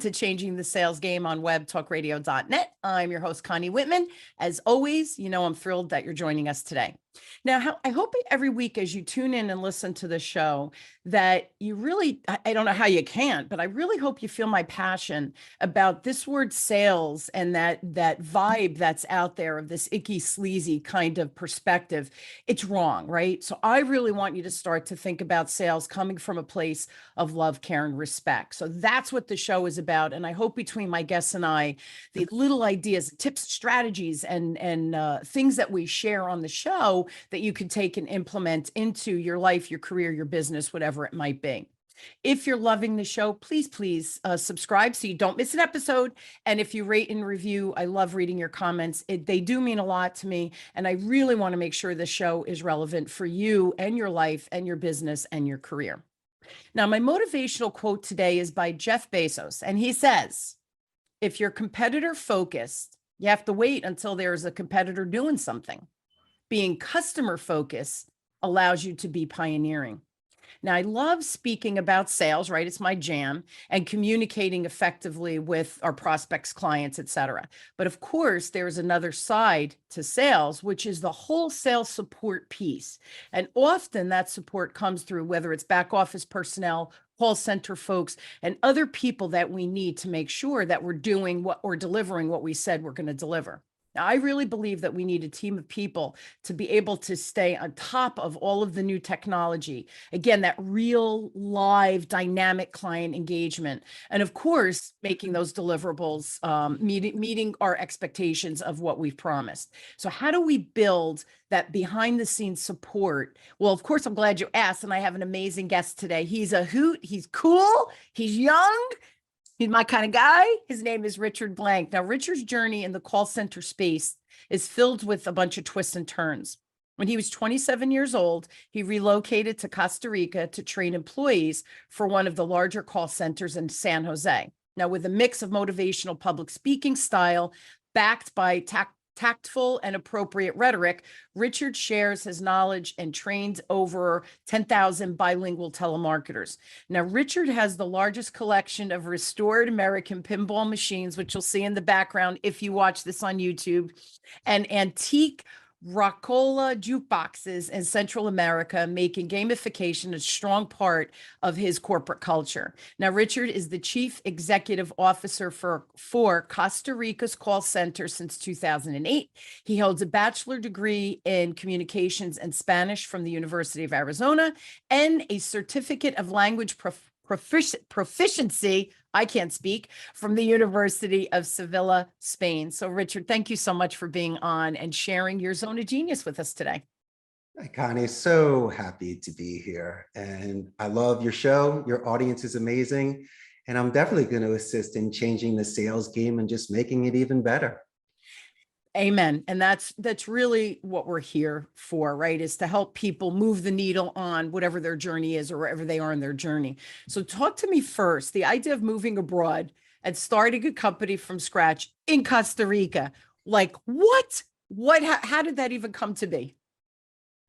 to Changing the Sales Game on webtalkradio.net. I'm your host, Connie Whitman. As always, I'm thrilled that you're joining us today. Now, I hope every week as you tune in and listen to the show that you really, I don't know how you can, but I really hope you feel my passion about this word sales and that vibe that's out there of this icky, sleazy kind of perspective. It's wrong, right? So I really want you to start to think about sales coming from a place of love, care, and respect. So that's what the show is about. And I hope between my guests and I, the little ideas, tips, strategies, and things that we share on the show that you can take and implement into your life, your career, your business, whatever it might be. If you're loving the show, please subscribe so you don't miss an episode. And if you rate and review, I love reading your comments. They do mean a lot to me. And I really want to make sure the show is relevant for you and your life and your business and your career. Now, my motivational quote today is by Jeff Bezos. And he says, if you're competitor focused, you have to wait until there's a competitor doing something. Being customer focused allows you to be pioneering. Now, I love speaking about sales, right? It's my jam, and communicating effectively with our prospects, clients, et cetera. But of course, there's another side to sales, which is the wholesale support piece. And often that support comes through whether it's back office personnel, call center folks, and other people that we need to make sure that we're doing what we're delivering what we said we're going to deliver. Now, I really believe that we need a team of people to be able to stay on top of all of the new technology. Again, that real live dynamic client engagement. And of course, making those deliverables, meeting our expectations of what we've promised. So how do we build that behind the scenes support? Well, of course, I'm glad you asked. And I have an amazing guest today. He's a hoot. He's cool. He's young. He's my kind of guy. His name is Richard Blank. Now, Richard's journey in the call center space is filled with a bunch of twists and turns. When he was 27 years old, he relocated to Costa Rica to train employees for one of the larger call centers in San Jose. Now, with a mix of motivational public speaking style, backed by tactful and appropriate rhetoric, Richard shares his knowledge and trained over 10,000 bilingual telemarketers. Now, Richard has the largest collection of restored American pinball machines, which you'll see in the background if you watch this on YouTube, and antique Rockola jukeboxes in Central America, making gamification a strong part of his corporate culture. Now, Richard is the Chief Executive Officer for Costa Rica's call center since 2008. He holds a bachelor degree in communications and Spanish from the University of Arizona and a certificate of language proficiency, I can't speak, from the University of Sevilla, Spain. So Richard, thank you so much for being on and sharing your zone of genius with us today. Hi, Connie, so happy to be here. And I love your show. Your audience is amazing. And I'm definitely going to assist in changing the sales game and just making it even better. Amen. And that's really what we're here for, right? Is to help people move the needle on whatever their journey is or wherever they are in their journey. So talk to me first, the idea of moving abroad and starting a company from scratch in Costa Rica. Like what, how did that even come to be?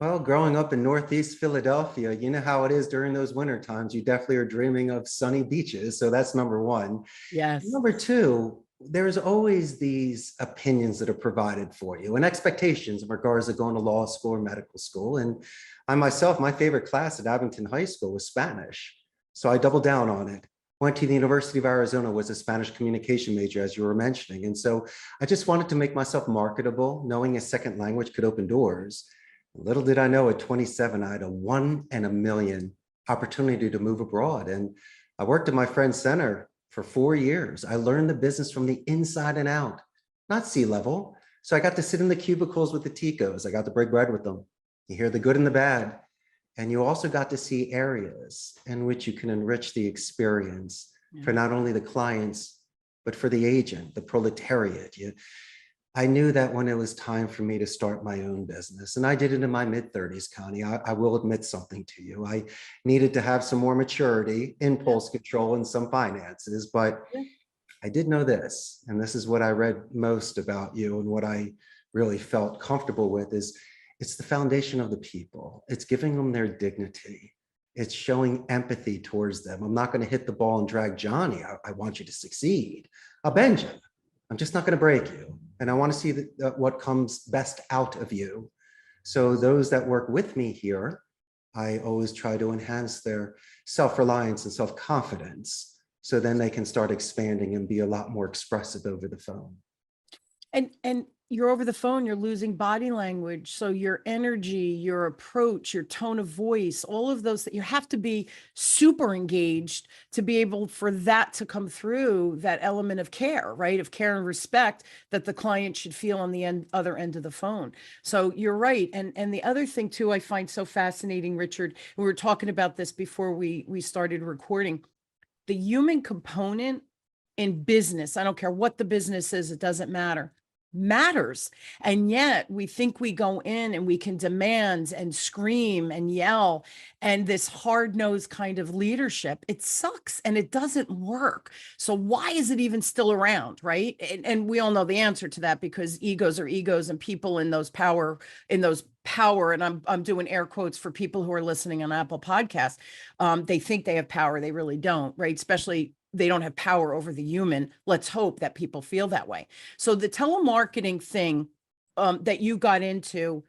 Well, growing up in Northeast Philadelphia, you know how it is during those winter times. You definitely are dreaming of sunny beaches. So that's number one. Yes. Number two, there's always these opinions that are provided for you and expectations in regards to going to law school or medical school. And I myself, my favorite class at Abington High School was Spanish. So I doubled down on it. Went to the University of Arizona, was a Spanish communication major, as you were mentioning. And so I just wanted to make myself marketable, knowing a second language could open doors. Little did I know at 27, I had a 1 in a million opportunity to move abroad. And I worked at my friend's center for 4 years. I learned the business from the inside and out, not C-level. So I got to sit in the cubicles with the Ticos. I got to break bread with them. You hear the good and the bad. And you also got to see areas in which you can enrich the experience for not only the clients, but for the agent, the proletariat. I knew that when it was time for me to start my own business, and I did it in my mid-30s, Connie, I will admit something to you. I needed to have some more maturity, impulse control, and some finances, but I did know this, and this is what I read most about you and what I really felt comfortable with is it's the foundation of the people. It's giving them their dignity. It's showing empathy towards them. I'm not going to hit the ball and drag Johnny. I want you to succeed. I'll bend you. I'm just not going to break you. And I want to see what comes best out of you. So those that work with me here, I always try to enhance their self-reliance and self-confidence. So then they can start expanding and be a lot more expressive over the phone. And you're over the phone, you're losing body language. So your energy, your approach, your tone of voice, all of those, that you have to be super engaged to be able for that to come through, that element of care, right? Of care and respect that the client should feel on the other end of the phone. So you're right. And the other thing too, I find so fascinating, Richard, we were talking about this before we started recording, the human component in business. I don't care what the business is, it doesn't matters. And yet we think we go in and we can demand and scream and yell, and this hard-nosed kind of leadership, it sucks and it doesn't work. So why is it even still around, right? And we all know the answer to that, because egos are egos, and people in those power, and I'm doing air quotes for people who are listening on Apple Podcasts, they think they have power, they really don't, right? Especially they don't have power over the human. Let's hope that people feel that way. So the telemarketing thing that you got into,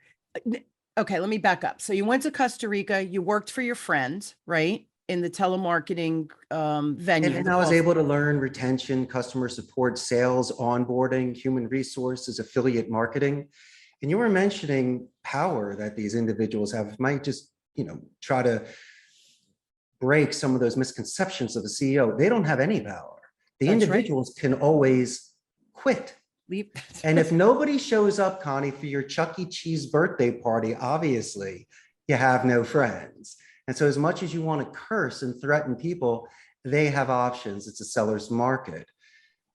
okay, let me back up. So you went to Costa Rica, you worked for your friend, right? In the telemarketing venue. And I was able to learn retention, customer support, sales, onboarding, human resources, affiliate marketing. And you were mentioning power that these individuals have. Might just, try to break some of those misconceptions of the CEO. They don't have any power. The That's individuals can always quit. Leave. And if nobody shows up, Connie, for your Chuck E. Cheese birthday party, obviously you have no friends. And so as much as you want to curse and threaten people, they have options. It's a seller's market.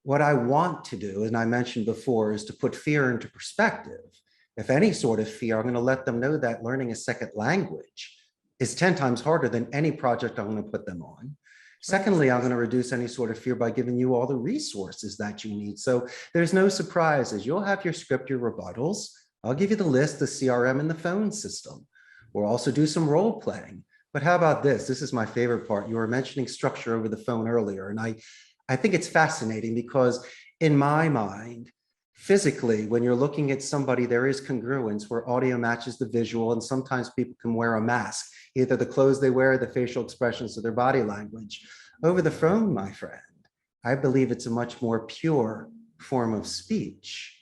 What I want to do, and I mentioned before, is to put fear into perspective. If any sort of fear, I'm going to let them know that learning a second language is 10 times harder than any project I'm going to put them on. Secondly, I'm going to reduce any sort of fear by giving you all the resources that you need. So there's no surprises. You'll have your script, your rebuttals. I'll give you the list, the CRM, and the phone system. We'll also do some role playing. But how about this? This is my favorite part. You were mentioning structure over the phone earlier, and I think it's fascinating because in my mind, physically, when you're looking at somebody, there is congruence where audio matches the visual, and sometimes people can wear a mask, either the clothes they wear, the facial expressions of their body language. Over the phone, my friend, I believe it's a much more pure form of speech.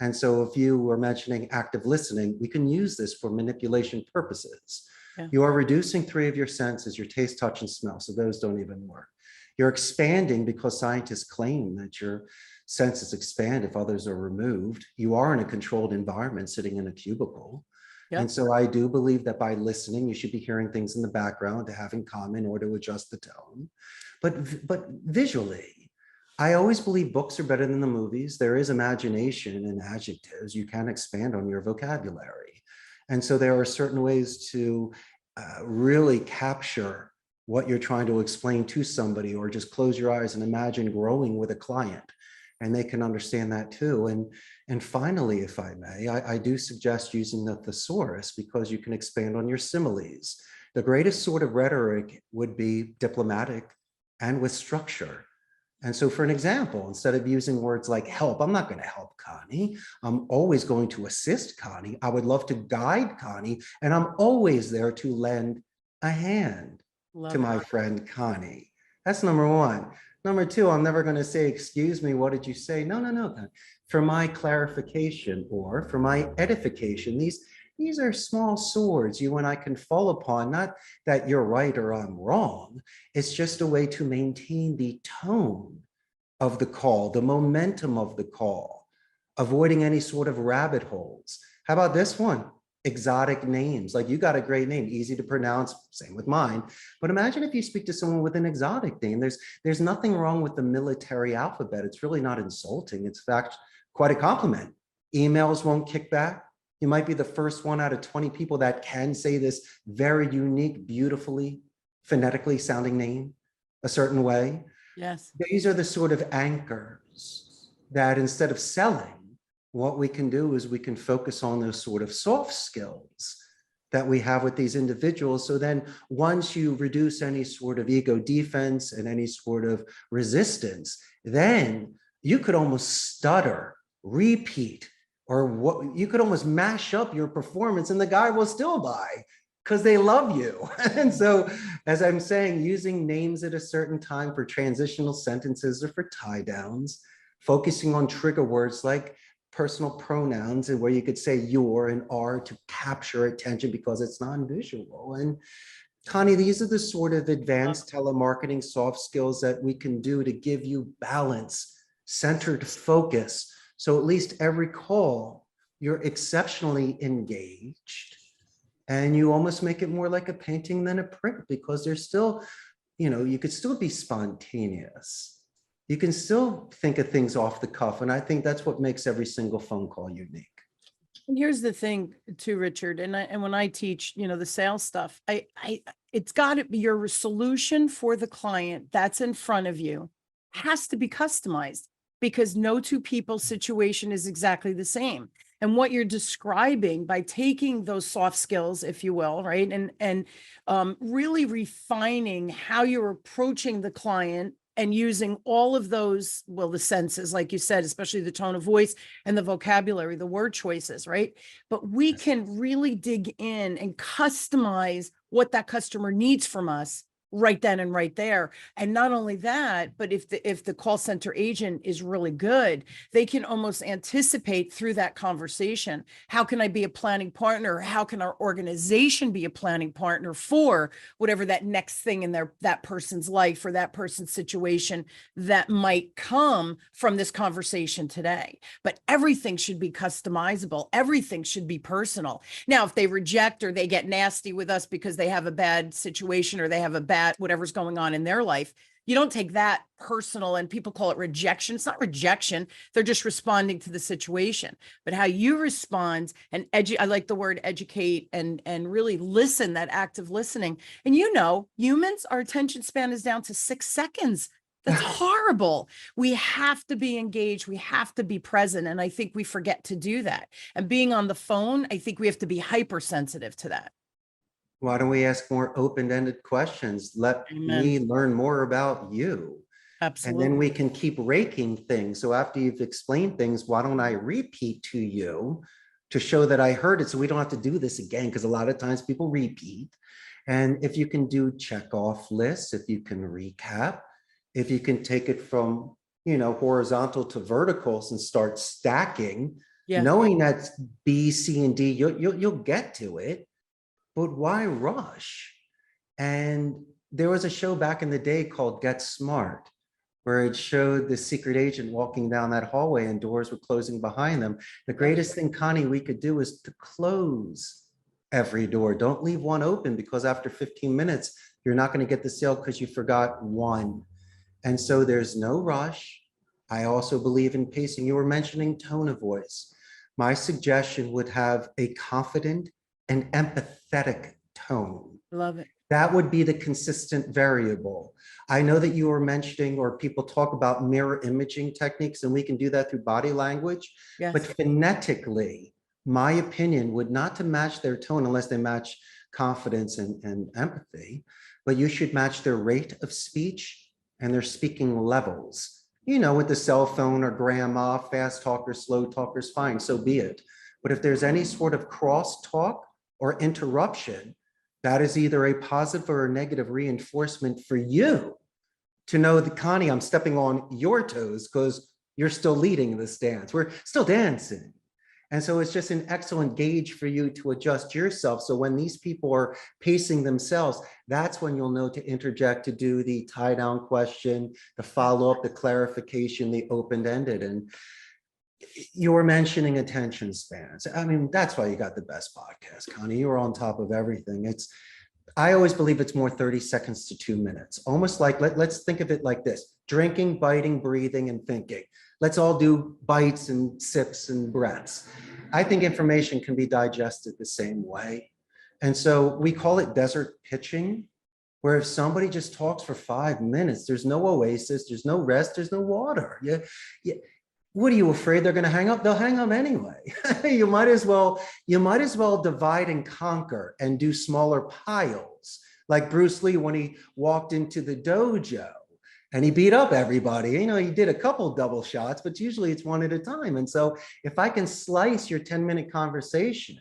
And so if you were mentioning active listening, we can use this for manipulation purposes. Yeah. You are reducing 3 of your senses, your taste, touch, and smell, so those don't even work. You're expanding because scientists claim that your senses expand if others are removed. You are in a controlled environment sitting in a cubicle. Yep. And so I do believe that by listening, you should be hearing things in the background to have in common or to adjust the tone. But visually, I always believe books are better than the movies. There is imagination in adjectives. You can expand on your vocabulary. And so there are certain ways to really capture what you're trying to explain to somebody, or just close your eyes and imagine growing with a client, and they can understand that too. And finally, if I may, I do suggest using the thesaurus, because you can expand on your similes. The greatest sort of rhetoric would be diplomatic and with structure. And so for an example, instead of using words like help, I'm not going to help Connie. I'm always going to assist Connie. I would love to guide Connie, and I'm always there to lend a hand to my friend Connie. That's number one. Number two, I'm never going to say, excuse me, what did you say? No. For my clarification or for my edification, these are small swords you and I can fall upon. Not that you're right or I'm wrong. It's just a way to maintain the tone of the call, the momentum of the call, avoiding any sort of rabbit holes. How about this one? Exotic names. Like, you got a great name, easy to pronounce, same with mine. But imagine if you speak to someone with an exotic name. There's nothing wrong with the military alphabet. It's really not insulting. It's in fact quite a compliment. Emails won't kick back. You might be the first one out of 20 people that can say this very unique, beautifully, phonetically sounding name a certain way. Yes. These are the sort of anchors that, instead of selling, what we can do is we can focus on those sort of soft skills that we have with these individuals. So then once you reduce any sort of ego defense and any sort of resistance, then you could almost stutter, repeat, or what you could almost mash up your performance and the guy will still buy because they love you. And so, as I'm saying, using names at a certain time for transitional sentences or for tie downs, focusing on trigger words like personal pronouns and where you could say your and are to capture attention because it's non-visual. And Connie, these are the sort of advanced telemarketing soft skills that we can do to give you balance, centered focus. So at least every call, you're exceptionally engaged and you almost make it more like a painting than a print because there's still, you could still be spontaneous. You can still think of things off the cuff. And I think that's what makes every single phone call unique. And here's the thing too, Richard, and when I teach, the sales stuff, it's got to be your solution for the client that's in front of you has to be customized because no two people's situation is exactly the same. And what you're describing by taking those soft skills, if you will, right, and really refining how you're approaching the client and using all of those, well, the senses, like you said, especially the tone of voice and the vocabulary, the word choices, right? But we can really dig in and customize what that customer needs from us right then and right there. And not only that, but if the call center agent is really good, they can almost anticipate through that conversation, how can I be a planning partner? How can our organization be a planning partner for whatever that next thing in that person's life or that person's situation that might come from this conversation today? But everything should be customizable. Everything should be personal. Now, if they reject or they get nasty with us because they have a bad situation or they have a bad whatever's going on in their life, you don't take that personal, and people call it rejection. It's not rejection. They're just responding to the situation. But how you respond and I like the word educate and really listen, that active listening. And humans, our attention span is down to 6 seconds. That's horrible. We have to be engaged. We have to be present. And I think we forget to do that. And being on the phone, I think we have to be hypersensitive to that. Why don't we ask more open-ended questions? Let Amen. me learn more about you. Absolutely. And then we can keep raking things. So after you've explained things, why don't I repeat to you to show that I heard it so we don't have to do this again? Because a lot of times people repeat. And if you can do check-off lists, if you can recap, if you can take it from, horizontal to verticals and start stacking, knowing that B, C, and D, you'll get to it. But why rush? And there was a show back in the day called Get Smart, where it showed the secret agent walking down that hallway and doors were closing behind them. The greatest thing, Connie, we could do is to close every door. Don't leave one open because after 15 minutes, you're not going to get the sale because you forgot one. And so there's no rush. I also believe in pacing. You were mentioning tone of voice. My suggestion would have a confident and empathetic tone. Love it. That would be the consistent variable. I know that you were mentioning, or people talk about mirror imaging techniques, and we can do that through body language. Yes. But phonetically, my opinion would not to match their tone unless they match confidence and empathy, but you should match their rate of speech and their speaking levels. With the cell phone or grandma, fast talker, slow talkers, fine, so be it. But if there's any sort of crosstalk or interruption, that is either a positive or a negative reinforcement for you to know that, Connie, I'm stepping on your toes because you're still leading this dance. We're still dancing. And so it's just an excellent gauge for you to adjust yourself. So when these people are pacing themselves, that's when you'll know to interject, to do the tie down question, the follow-up, the clarification, the open-ended. And you were mentioning attention spans. I mean, that's why you got the best podcast, Connie. You were on top of everything. I always believe it's more 30 seconds to 2 minutes. Almost like, let's think of it like this: drinking, biting, breathing, and thinking. Let's all do bites and sips and breaths. I think information can be digested the same way. And so we call it desert pitching, where if somebody just talks for 5 minutes, there's no oasis, there's no rest, there's no water. What are you afraid they're going to hang up? They'll hang up anyway. You might as well divide and conquer and do smaller piles. Like Bruce Lee when he walked into the dojo and he beat up everybody. He did a couple double shots, but usually it's one at a time. And so if I can slice your 10-minute conversation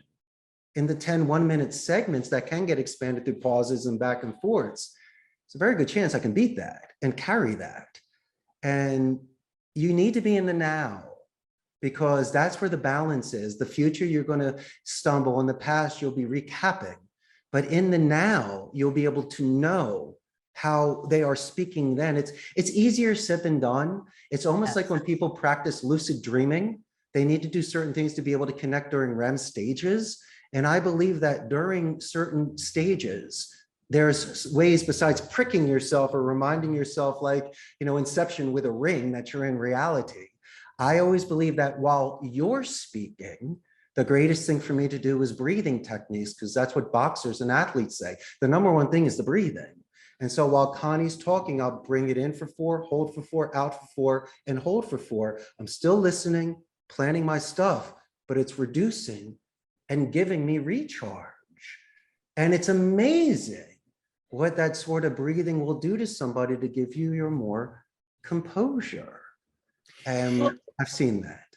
into 10 1-minute segments that can get expanded through pauses and back and forths, it's a very good chance I can beat that and carry that. And you need to be in the now, because that's where the balance is. The future, you're going to stumble. In the past, you'll be recapping. But in the now, you'll be able to know how they are speaking then. It's easier said than done. It's almost like when people practice lucid dreaming, they need to do certain things to be able to connect during REM stages. And I believe that during certain stages, there's ways besides pricking yourself or reminding yourself, like, Inception with a ring, that you're in reality. I always believe that while you're speaking, the greatest thing for me to do is breathing techniques, because that's what boxers and athletes say. The number one thing is the breathing. And so while Connie's talking, I'll bring it in for 4, hold for 4, out for 4, and hold for 4. I'm still listening, planning my stuff, but it's reducing and giving me recharge. And it's amazing what that sort of breathing will do to somebody to give you your more composure. And I've seen that.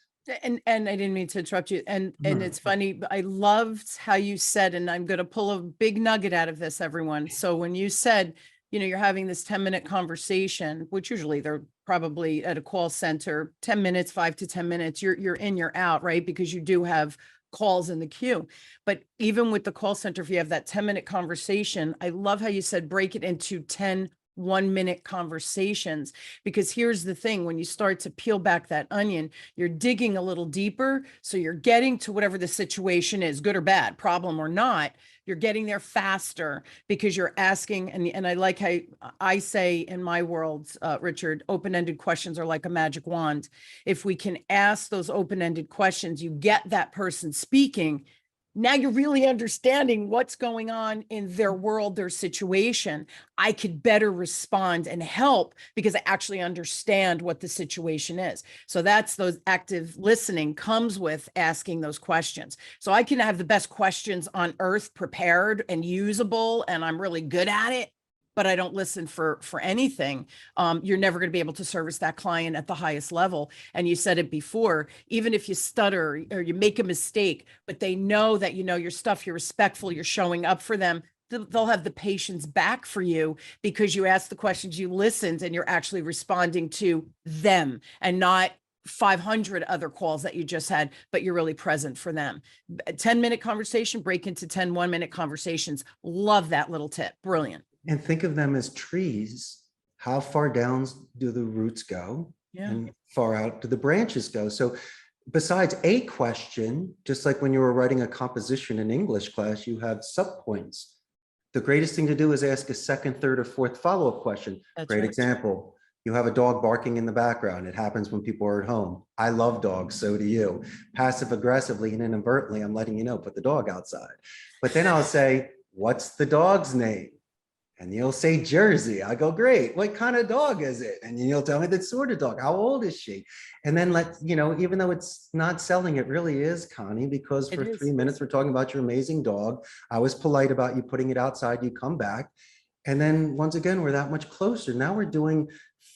And I didn't mean to interrupt you. And it's funny, but I loved how you said, and I'm going to pull a big nugget out of this, everyone. So when you said, you're having this 10-minute conversation, which usually they're probably at a call center, 10 minutes, 5 to 10 minutes, you're in, you're out, right? Because you do have calls in the queue. But even with the call center, if you have that 10-minute conversation, I love how you said, break it into 10 1-minute conversations, because here's the thing, when you start to peel back that onion, you're digging a little deeper. So you're getting to whatever the situation is, good or bad, problem or not, you're getting there faster because you're asking. And I like how I say in my world, Richard, open-ended questions are like a magic wand. If we can ask those open-ended questions, you get that person speaking. Now you're really understanding what's going on in their world, their situation. I could better respond and help because I actually understand what the situation is. So that's those active listening comes with asking those questions. So I can have the best questions on earth prepared and usable, and I'm really good at it, but I don't listen for anything. You're never going to be able to service that client at the highest level. And you said it before, even if you stutter or you make a mistake, but they know that you know your stuff, you're respectful, you're showing up for them, they'll have the patience back for you because you asked the questions, you listened, and you're actually responding to them and not 500 other calls that you just had, but you're really present for them. A 10-minute conversation, break into 10 1-minute conversations. Love that little tip. Brilliant. And think of them as trees. How far down do the roots go? Yeah. And far out do the branches go? So besides a question, just like when you were writing a composition in English class, you have subpoints. The greatest thing to do is ask a second, third, or fourth follow-up question. That's Great right. example. You have a dog barking in the background. It happens when people are at home. I love dogs, so do you. Passive aggressively and inadvertently, I'm letting you know, put the dog outside. But then I'll say, what's the dog's name? And you'll say Jersey. I go, great. What kind of dog is it? And you'll tell me that sort of dog. How old is she? And then even though it's not selling, it really is, Connie, because for 3 minutes, we're talking about your amazing dog. I was polite about you putting it outside. You come back. And then once again, we're that much closer. Now we're doing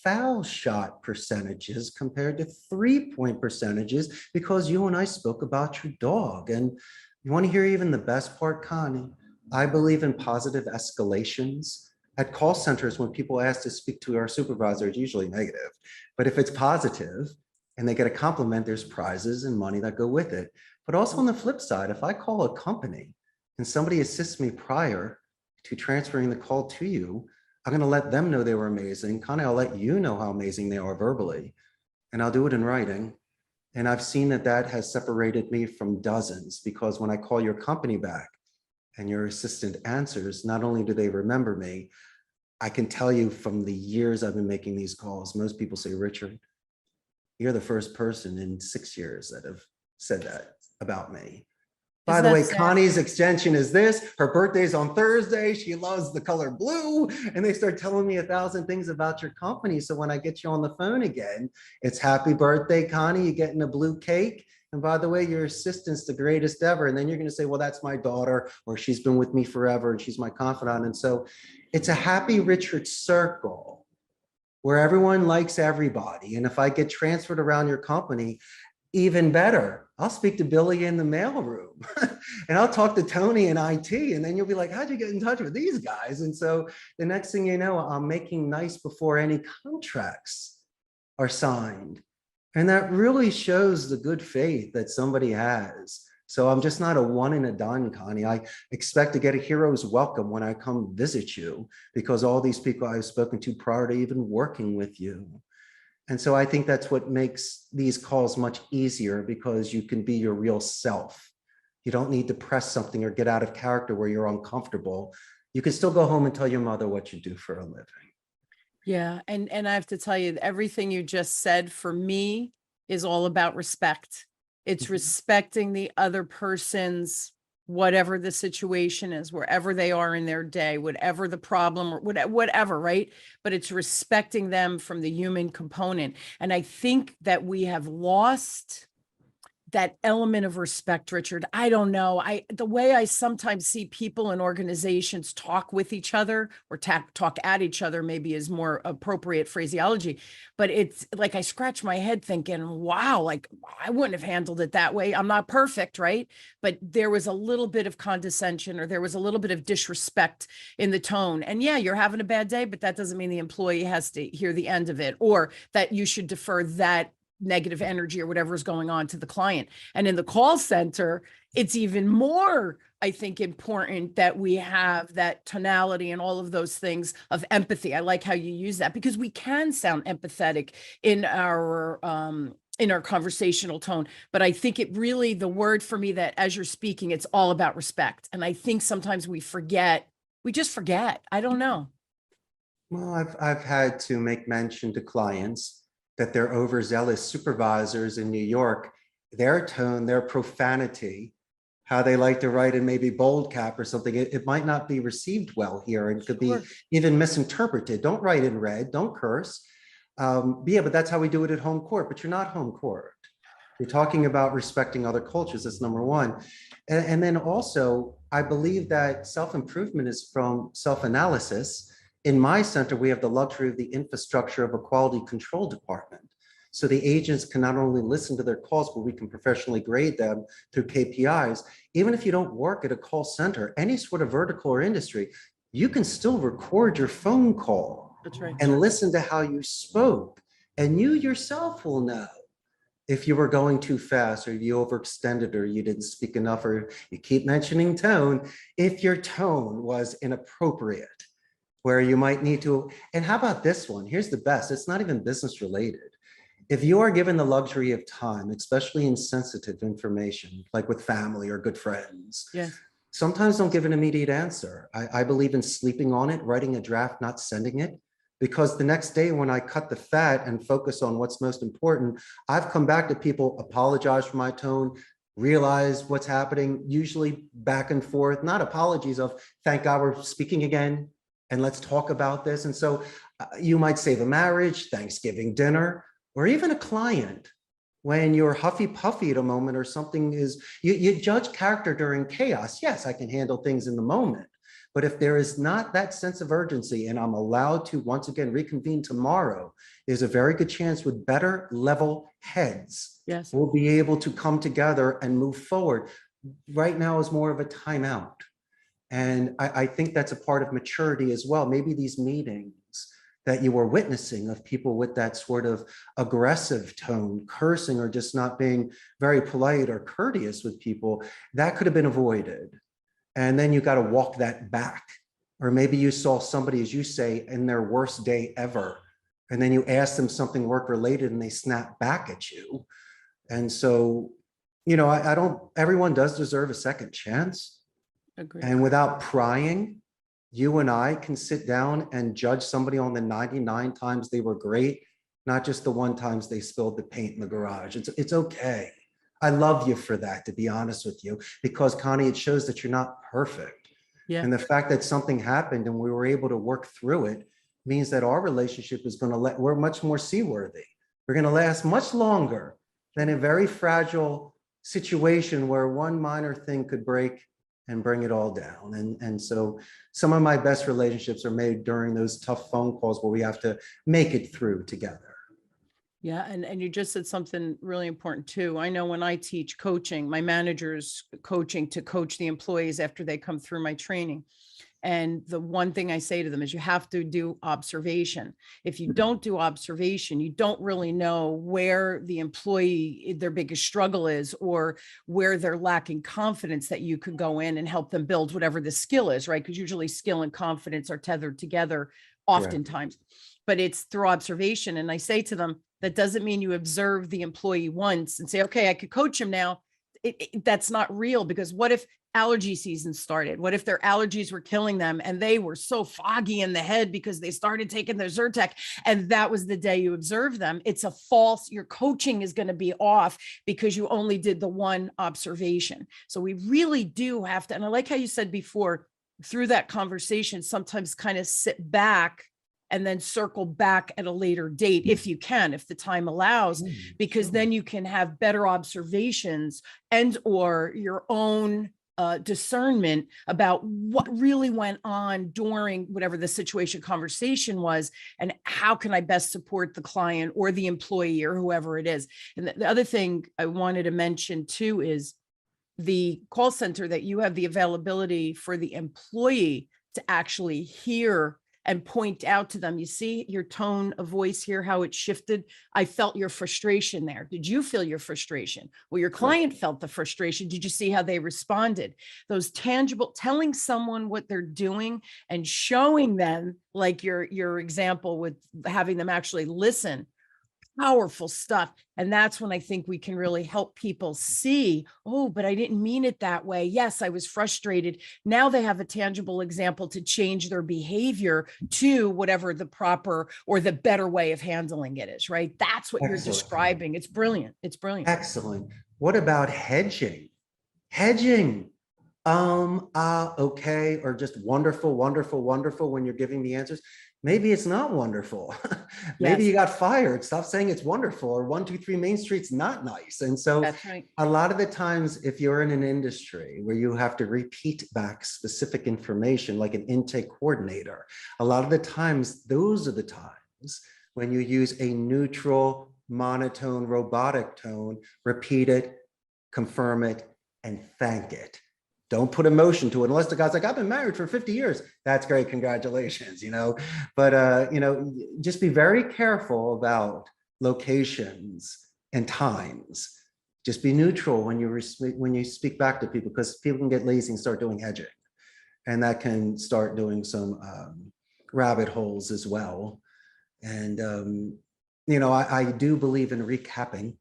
foul shot percentages compared to 3-point percentages because you and I spoke about your dog. And you want to hear even the best part, Connie? I believe in positive escalations. At call centers, when people ask to speak to our supervisor, it's usually negative. But if it's positive and they get a compliment, there's prizes and money that go with it. But also on the flip side, if I call a company and somebody assists me prior to transferring the call to you, I'm going to let them know they were amazing. Connie, I'll let you know how amazing they are verbally, and I'll do it in writing. And I've seen that has separated me from dozens, because when I call your company back, and your assistant answers, not only do they remember me, I can tell you from the years I've been making these calls, most people say, Richard, you're the first person in 6 years that have said that about me. By Isn't the that way, sad? Connie's extension is this. Her birthday's on Thursday. She loves the color blue. And they start telling me 1,000 things about your company. So when I get you on the phone again, it's happy birthday, Connie. You're getting a blue cake. And by the way, your assistant's the greatest ever. And then you're going to say, well, that's my daughter, or she's been with me forever and she's my confidant. And so it's a happy Richard circle where everyone likes everybody. And if I get transferred around your company, even better, I'll speak to Billy in the mailroom and I'll talk to Tony in IT. And then you'll be like, how'd you get in touch with these guys? And so the next thing you know, I'm making nice before any contracts are signed. And that really shows the good faith that somebody has. So I'm just not a one and a done, Connie. I expect to get a hero's welcome when I come visit you, because all these people I've spoken to prior to even working with you. And so I think that's what makes these calls much easier, because you can be your real self. You don't need to press something or get out of character where you're uncomfortable. You can still go home and tell your mother what you do for a living. Yeah. And I have to tell you, everything you just said for me is all about respect. It's Mhm. respecting the other person's, whatever the situation is, wherever they are in their day, whatever the problem or whatever, right? But it's respecting them from the human component. And I think that we have lost that element of respect, Richard. I don't know. The way I sometimes see people and organizations talk with each other, or talk at each other, maybe is more appropriate phraseology, but it's like I scratch my head thinking, wow, like I wouldn't have handled it that way. I'm not perfect, right? But there was a little bit of condescension, or there was a little bit of disrespect in the tone. And yeah, you're having a bad day, but that doesn't mean the employee has to hear the end of it, or that you should defer that negative energy or whatever is going on to the client. And in the call center, it's even more, I think, important that we have that tonality and all of those things of empathy. I like how you use that, because we can sound empathetic in our conversational tone. But I think it really, the word for me, that as you're speaking, it's all about respect. And I think sometimes we just forget. I don't know. Well, I've had to make mention to clients that their overzealous supervisors in New York, their tone, their profanity, how they like to write in maybe bold cap or something, it might not be received well here and could be Sure. even misinterpreted. Don't write in red, don't curse. Yeah, but that's how we do it at home court, but you're not home court. You're talking about respecting other cultures. That's number one. And then also, I believe that self-improvement is from self-analysis. In my center, we have the luxury of the infrastructure of a quality control department. So the agents can not only listen to their calls, but we can professionally grade them through KPIs. Even if you don't work at a call center, any sort of vertical or industry, you can still record your phone call That's right. and listen to how you spoke. And you yourself will know if you were going too fast, or you overextended, or you didn't speak enough, or you keep mentioning tone, if your tone was inappropriate, where you might need to. And how about this one? Here's the best. It's not even business related. If you are given the luxury of time, especially in sensitive information, like with family or good friends, Yes. sometimes don't give an immediate answer. I believe in sleeping on it, writing a draft, not sending it, because the next day when I cut the fat and focus on what's most important, I've come back to people, apologize for my tone, realize what's happening, usually back and forth, not apologies of thank God we're speaking again and let's talk about this. And so you might save a marriage, Thanksgiving dinner, or even a client when you're huffy puffy at a moment, or something is, you judge character during chaos. Yes, I can handle things in the moment. But if there is not that sense of urgency and I'm allowed to once again reconvene tomorrow, there's a very good chance with better level heads, Yes. we'll be able to come together and move forward. Right now is more of a timeout. And I think that's a part of maturity as well. Maybe these meetings that you were witnessing of people with that sort of aggressive tone, cursing, or just not being very polite or courteous with people, that could have been avoided. And then you got to walk that back. Or maybe you saw somebody, as you say, in their worst day ever, and then you ask them something work related and they snap back at you. And so, I don't, everyone does deserve a second chance. Agree. And without prying, you and I can sit down and judge somebody on the 99 times they were great, not just the one times they spilled the paint in the garage. It's okay. I love you for that, to be honest with you, because Connie, it shows that you're not perfect. Yeah. And the fact that something happened and we were able to work through it means that our relationship is going to we're much more seaworthy. We're going to last much longer than a very fragile situation where one minor thing could break and bring it all down. And so some of my best relationships are made during those tough phone calls where we have to make it through together. Yeah. And you just said something really important too. I know when I teach coaching, my managers coaching to coach the employees after they come through my training. And the one thing I say to them is you have to do observation. If you don't do observation, you don't really know where the employee, their biggest struggle is, or where they're lacking confidence that you could go in and help them build whatever the skill is, right? Because usually skill and confidence are tethered together oftentimes, but it's through observation. And I say to them, that doesn't mean you observe the employee once and say, okay, I could coach him now. That's not real, because what if allergy season started? What if their allergies were killing them and they were so foggy in the head because they started taking their Zyrtec and that was the day you observed them? It's a false, your coaching is going to be off because you only did the one observation. So we really do have to, and I like how you said before, through that conversation, sometimes kind of sit back and then circle back at a later date if you can, if the time allows, because then you can have better observations and or your own discernment about what really went on during whatever the situation conversation was, and how can I best support the client or the employee or whoever it is. And the other thing I wanted to mention too is the call center, that you have the availability for the employee to actually hear and point out to them. You see your tone of voice here, how it shifted. I felt your frustration there. Did you feel your frustration? Well, your client felt the frustration. Did you see how they responded? Those tangible, telling someone what they're doing and showing them, like your example with having them actually listen. Powerful stuff. And that's when I think we can really help people see, oh, but I didn't mean it that way. Yes, I was frustrated. Now they have a tangible example to change their behavior to whatever the proper or the better way of handling it is, right? That's what you're describing. It's brilliant. It's brilliant. Excellent. What about hedging? Hedging. Okay, or just wonderful, wonderful, wonderful when you're giving the answers. Maybe it's not wonderful. Maybe you got fired. Stop saying it's wonderful, or 123 Main Street's not nice. And so That's right. a lot of the times, if you're in an industry where you have to repeat back specific information, like an intake coordinator, a lot of the times, those are the times when you use a neutral, monotone, robotic tone, repeat it, confirm it, and thank it. Don't put emotion to it, unless the guy's like, I've been married for 50 years. That's great. Congratulations, but, just be very careful about locations and times. Just be neutral when you speak back to people, because people can get lazy and start doing hedging. And that can start doing some rabbit holes as well. And, I do believe in recapping.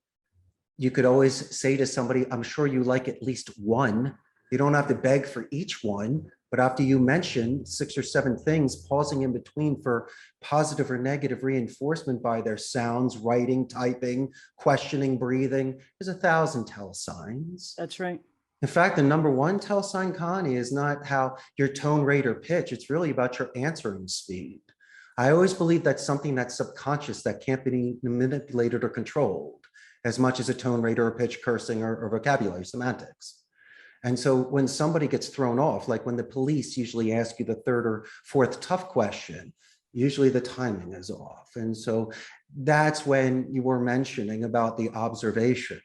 You could always say to somebody, I'm sure you like at least one. You don't have to beg for each one, but after you mention 6 or 7 things, pausing in between for positive or negative reinforcement by their sounds, writing, typing, questioning, breathing. There's 1,000 tell signs. That's right. In fact, the number one tell sign, Connie, is not how your tone, rate, or pitch. It's really about your answering speed. I always believe that's something that's subconscious, that can't be manipulated or controlled as much as a tone, rate, or a pitch, cursing, or vocabulary, semantics. And so when somebody gets thrown off, like when the police usually ask you the 3rd or 4th tough question, usually the timing is off. And so that's when you were mentioning about the observation.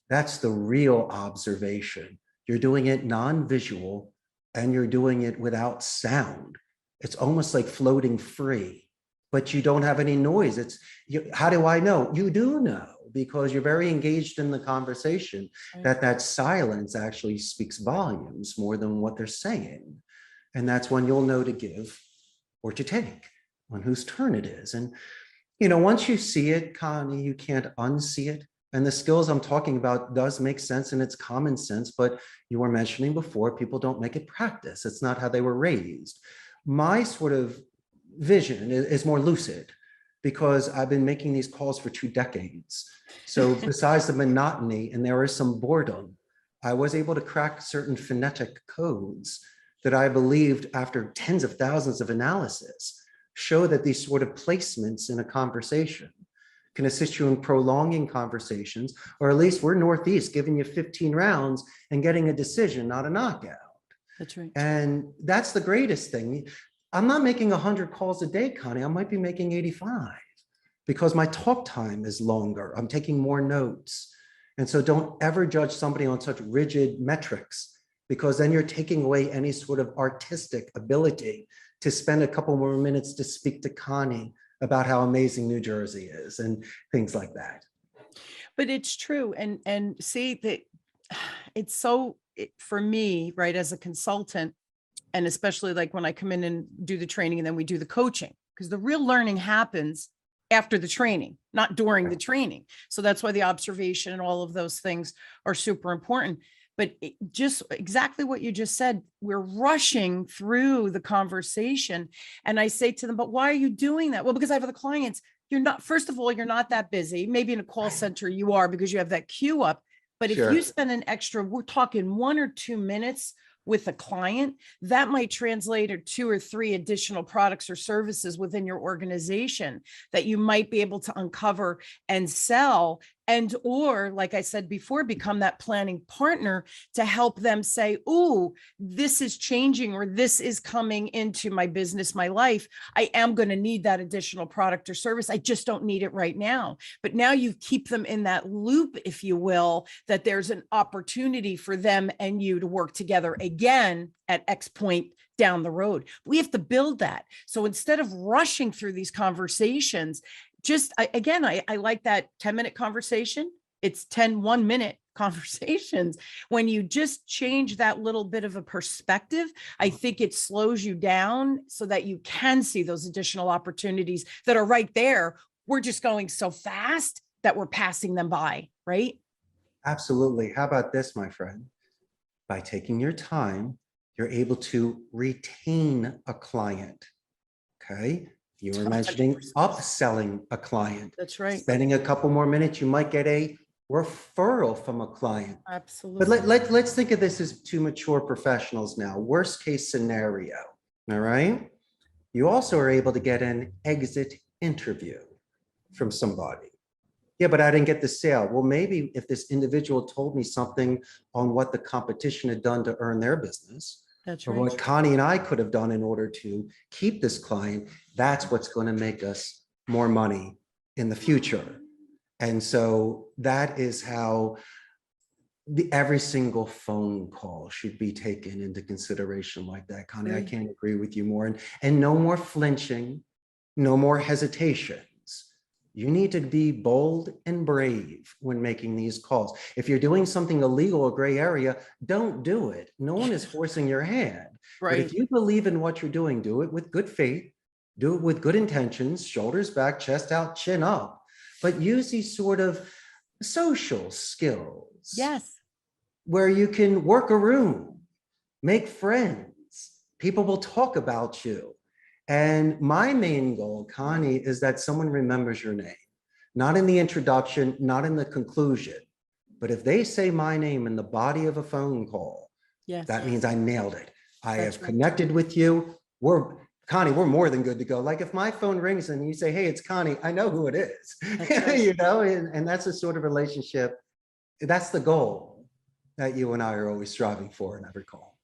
That's the real observation. You're doing it non-visual and you're doing it without sound. It's almost like floating free, but you don't have any noise. How do I know? You do know, because you're very engaged in the conversation, that silence actually speaks volumes more than what they're saying. And that's when you'll know to give or to take, on whose turn it is. And, once you see it, Connie, you can't unsee it. And the skills I'm talking about does make sense, and it's common sense, but you were mentioning before, people don't make it practice. It's not how they were raised. My sort of vision is more lucid, because I've been making these calls for 2 decades. So besides the monotony, and there is some boredom, I was able to crack certain phonetic codes that I believed, after tens of thousands of analysis, show that these sort of placements in a conversation can assist you in prolonging conversations, or at least we're Northeast giving you 15 rounds and getting a decision, not a knockout. That's right. And that's the greatest thing. I'm not making 100 calls a day, Connie. I might be making 85 because my talk time is longer. I'm taking more notes. And so don't ever judge somebody on such rigid metrics, because then you're taking away any sort of artistic ability to spend a couple more minutes to speak to Connie about how amazing New Jersey is and things like that. But it's true. And see that it's so, for me, right, as a consultant, and especially like when I come in and do the training and then we do the coaching, because the real learning happens after the training, not during the training. So that's why the observation and all of those things are super important. But just exactly what you just said, we're rushing through the conversation. And I say to them, but why are you doing that? Well, because I have other clients. You're not, first of all, you're not that busy. Maybe in a call center you are, because you have that queue up. But if you spend an extra, we're talking 1 or 2 minutes with a client, that might translate to 2 or 3 additional products or services within your organization that you might be able to uncover and sell. And, or like I said before, become that planning partner to help them say, "Ooh, this is changing, or this is coming into my business, my life. I am going to need that additional product or service. I just don't need it right now." But now you keep them in that loop, if you will, that there's an opportunity for them and you to work together again at X point down the road. We have to build that. So instead of rushing through these conversations, just I like that 10-minute conversation. It's 10 1-minute conversations. When you just change that little bit of a perspective, I think it slows you down so that you can see those additional opportunities that are right there. We're just going so fast that we're passing them by, right? Absolutely. How about this, my friend? By taking your time, you're able to retain a client. Okay. You were mentioning 100%. upselling a client. That's right. Spending a couple more minutes, you might get a referral from a client. But Absolutely. let's think of this as 2 mature professionals now. Worst case scenario. All right. You also are able to get an exit interview from somebody. Yeah, but I didn't get the sale. Well, maybe if this individual told me something on what the competition had done to earn their business, That's or right. what Connie and I could have done in order to keep this client, that's what's going to make us more money in the future. And so that is how every single phone call should be taken into consideration like that. Connie, I can't agree with you more. And no more flinching, no more hesitations. You need to be bold and brave when making these calls. If you're doing something illegal or gray area, don't do it. No one is forcing your hand. But Right. if you believe in what you're doing, do it with good faith, do it with good intentions, shoulders back, chest out, chin up, but use these sort of social skills. Yes. Where you can work a room, make friends, people will talk about you. And my main goal, Connie, is that someone remembers your name, not in the introduction, not in the conclusion, but if they say my name in the body of a phone call, Yes. that means I nailed it. I That's have right. connected with you. Connie, we're more than good to go. Like if my phone rings and you say, "Hey, it's Connie," I know who it is. Right. You know, and that's the sort of relationship, that's the goal that you and I are always striving for in every call.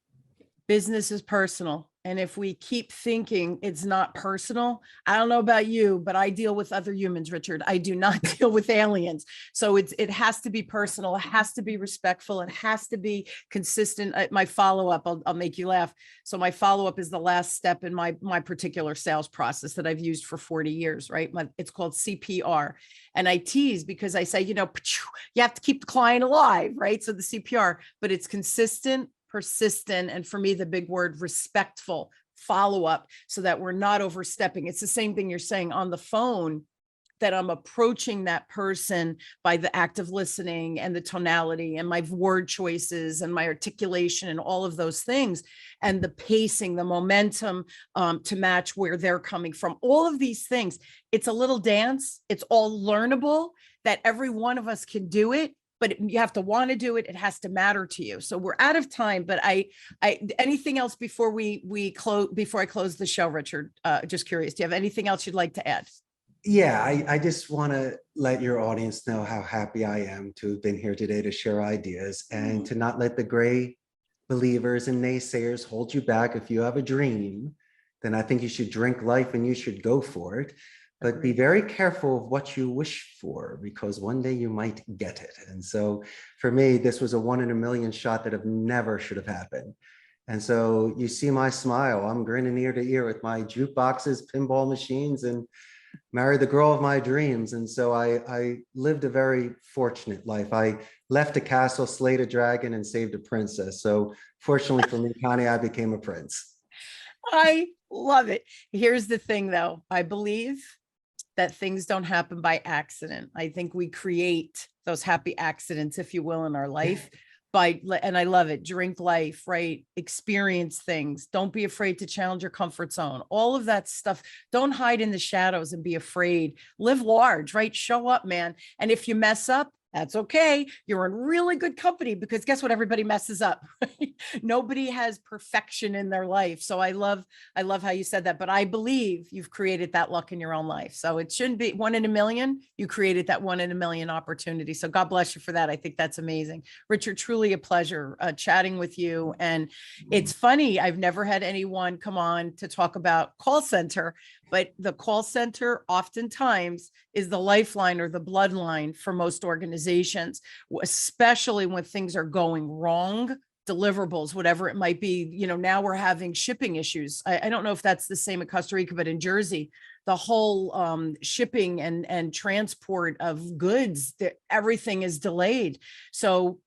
Business is personal. And if we keep thinking it's not personal, I don't know about you, but I deal with other humans, Richard. I do not deal with aliens. So it has to be personal. It has to be respectful. It has to be consistent. My follow-up, I'll make you laugh. So my follow-up is the last step in my particular sales process that I've used for 40 years, right? It's called CPR. And I tease because I say, you have to keep the client alive, right? So the CPR, but it's consistent, persistent, and for me, the big word, respectful follow-up, so that we're not overstepping. It's the same thing you're saying on the phone. that I'm approaching that person by the act of listening and the tonality and my word choices and my articulation and all of those things, and the pacing, the momentum to match where they're coming from. All of these things, it's a little dance. It's all learnable, that every one of us can do it, but you have to want to do it. It has to matter to you. So we're out of time, but anything else before before I close the show, Richard? Just curious, do you have anything else you'd like to add? Yeah, I just want to let your audience know how happy I am to have been here today to share ideas and to not let the gray believers and naysayers hold you back. If you have a dream, then I think you should drink life and you should go for it. But be very careful of what you wish for, because one day you might get it. And so for me, this was a 1 in a million shot that never should have happened. And so you see my smile, I'm grinning ear to ear with my jukeboxes, pinball machines, and married the girl of my dreams. And so I lived a very fortunate life. I left a castle, slayed a dragon, and saved a princess. So fortunately for me, Connie, I became a prince. I love it. Here's the thing, though. I believe that things don't happen by accident. I think we create those happy accidents, if you will, in our life and I love it. Drink life, right? Experience things. Don't be afraid to challenge your comfort zone. All of that stuff. Don't hide in the shadows and be afraid. Live large, right? Show up, man. And if you mess up, that's okay. You're in really good company, because guess what? Everybody messes up. Right? Nobody has perfection in their life. So I love how you said that, but I believe you've created that luck in your own life. So it shouldn't be 1 in a million. You created that 1 in a million opportunity. So God bless you for that. I think that's amazing. Richard, truly a pleasure chatting with you. And it's funny, I've never had anyone come on to talk about call center, but the call center oftentimes is the lifeline or the bloodline for most organizations, especially when things are going wrong, deliverables, whatever it might be. You know, now we're having shipping issues. I don't know if that's the same in Costa Rica, but in Jersey, the whole shipping and transport of goods, everything is delayed. So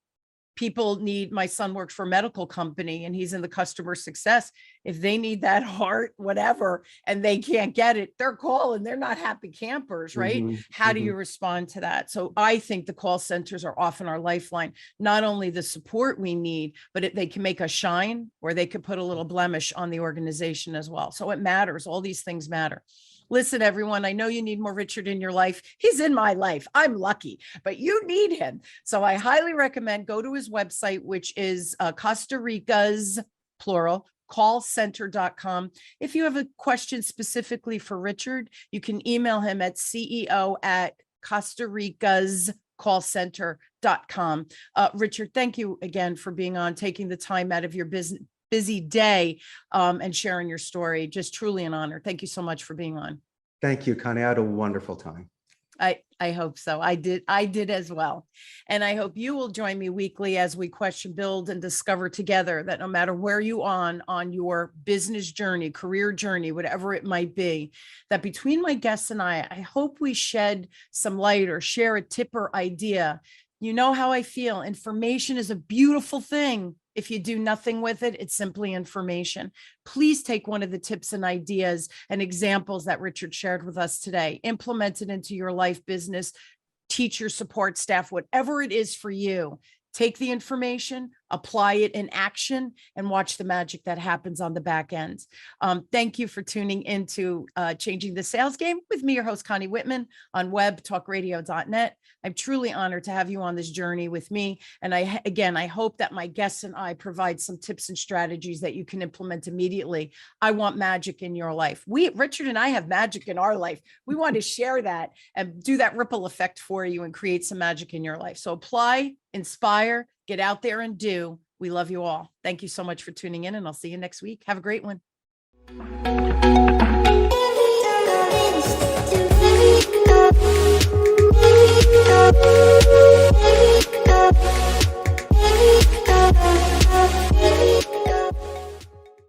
people need, my son works for a medical company and he's in the customer success. If they need that heart, whatever, and they can't get it, they're calling, they're not happy campers, right? How do you respond to that? So I think the call centers are often our lifeline, not only the support we need, but they can make us shine, or they could put a little blemish on the organization as well. So it matters. All these things matter. Listen, everyone, I know you need more Richard in your life. He's in my life. I'm lucky, but you need him. So I highly recommend go to his website, which is Costa Rica's, plural, callcenter.com. If you have a question specifically for Richard, you can email him at CEO@Costa Rica's callcenter.com. Richard, thank you again for being on, taking the time out of your busy day and sharing your story. Just truly an honor. Thank you so much for being on. Thank you, Connie. I had a wonderful time. I hope so. I did as well. And I hope you will join me weekly as we question, build, and discover together that no matter where you are on your business journey, career journey, whatever it might be, that between my guests and I hope we shed some light or share a tip or idea. You know how I feel. Information is a beautiful thing. If you do nothing with it, it's simply information. Please take one of the tips and ideas and examples that Richard shared with us today, implement it into your life, business, teach your support staff, whatever it is for you. Take the information, apply it in action, and watch the magic that happens on the back end. Thank you for tuning into Changing the Sales Game with me, your host, Connie Whitman, on webtalkradio.net. I'm truly honored to have you on this journey with me. And I hope that my guests and I provide some tips and strategies that you can implement immediately. I want magic in your life. Richard and I have magic in our life. We want to share that and do that ripple effect for you and create some magic in your life. So apply, inspire, get out there and do. We love you all. Thank you so much for tuning in, and I'll see you next week. Have a great one. Up.